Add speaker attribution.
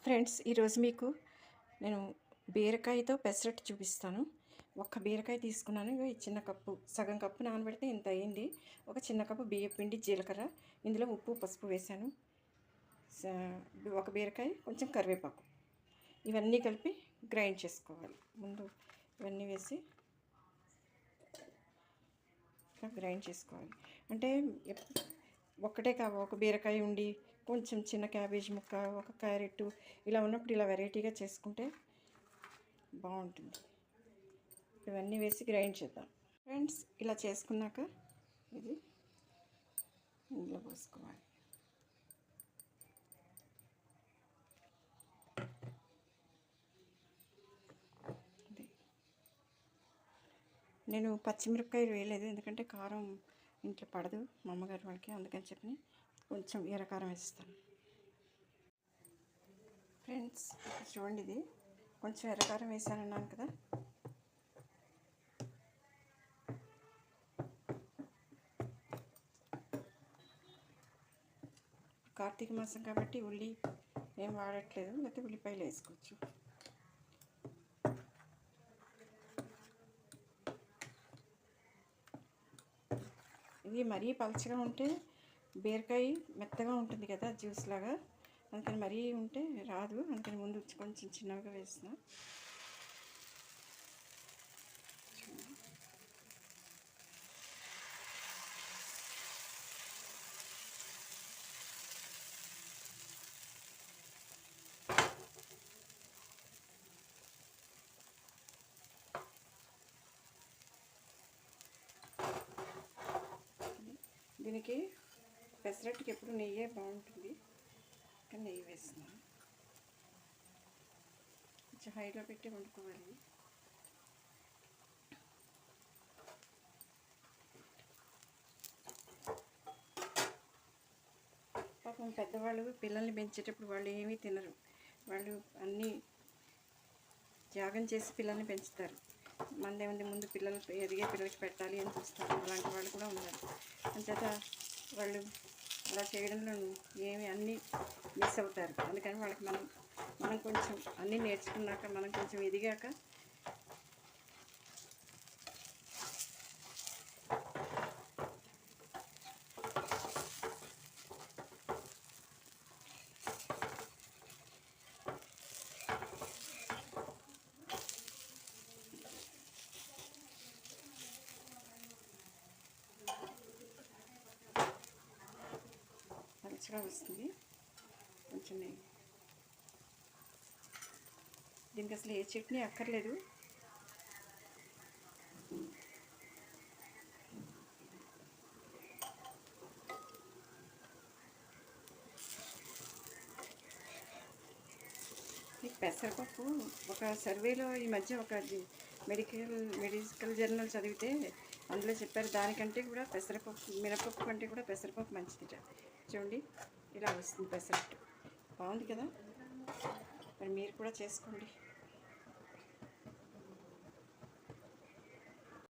Speaker 1: Friends, ఈరోజు మీకు నేను బీరకాయతో పెసరట్టు చూపిస్తాను. ఒక్క బీరకాయ తీసుకున్నాను. ఇగో ఈ చిన్న కప్పు, సగం కప్పు నానబెడితే ఇంత అయింది. ఒక చిన్న కప్పు బియ్యపిండి, జీలకర్ర, ఇందులో ఉప్పు, పసుపు వేసాను. ఒక బీరకాయ, కొంచెం కరివేపాకు, ఇవన్నీ కలిపి గ్రైండ్ చేసుకోవాలి. ముందు ఇవన్నీ వేసి గ్రైండ్ చేసుకోవాలి. అంటే ఒక్కటే ఒక బీరకాయ ఉండి కొంచెం చిన్న క్యాబేజ్ ముక్క, ఒక క్యారెట్ ఇలా ఉన్నప్పుడు ఇలా వెరైటీగా చేసుకుంటే బాగుంటుంది. ఇవన్నీ వేసి గ్రైండ్ చేద్దాం. ఫ్రెండ్స్, ఇలా చేసుకున్నాక ఇది ఇందులో పోసుకోవాలి. నేను పచ్చిమిరపకాయలు వేయలేదు, ఎందుకంటే కారం ఇంట్లో పడదు మా అమ్మగారి వాళ్ళకి, అందుకని చెప్పి కొంచెం ఎర్రకారం వేస్తాను. ఫ్రెండ్స్, చూడండి, ఇది కొంచెం ఎర్రకారం వేసానన్నాను కదా. కార్తీక మాసం కాబట్టి ఉల్లి ఏం వాడట్లేదు, లేకపోతే ఉల్లిపాయలు వేసుకోవచ్చు. ఇది మరీ పలచగా ఉంటే బీరకాయ మెత్తగా ఉంటుంది కదా, జ్యూస్ లాగా, అందుకని మరీ ఉంటే రాదు. అందుకని ముందు కొంచెం చిన్నగా వేసిన. దీనికి పెసరట్టుకి ఎప్పుడు నెయ్యే బాగుంటుంది, కానీ నెయ్యి వేస్తున్నాను. కొంచెం హైలో పెట్టి వండుకోవాలి. పాపం పెద్దవాళ్ళు పిల్లల్ని పెంచేటప్పుడు వాళ్ళు ఏమీ తినరు. వాళ్ళు అన్నీ త్యాగం చేసి పిల్లల్ని పెంచుతారు. మందేముంది, ముందు పిల్లలు ఎదిగే పిల్లలకి పెట్టాలి అని చూస్తారు. అలాంటి వాళ్ళు కూడా ఉన్నారు. అంచేత వాళ్ళు అలా చేయడంలో ఏమి అన్నీ మిస్ అవుతారు. అందుకని వాళ్ళకి మనం కొంచెం అన్నీ నేర్చుకున్నాక, మనం కొంచెం ఎదిగాక మంచిగా వస్తుంది. కొంచెం దీనికి అసలు ఏ చట్నీ అక్కర్లేదు. ఈ పెసరపప్పు ఒక సర్వేలో ఈ మధ్య ఒక మెడికల్ జర్నల్ చదివితే అందులో చెప్పారు, దానికంటే కూడా పెసరపప్పు, మినపప్పు కంటే కూడా పెసరపప్పు మంచిది. చూడండి, ఇలా వస్తుంది పెసరట్టు. బాగుంది కదా, మరి మీరు కూడా చేసుకోండి.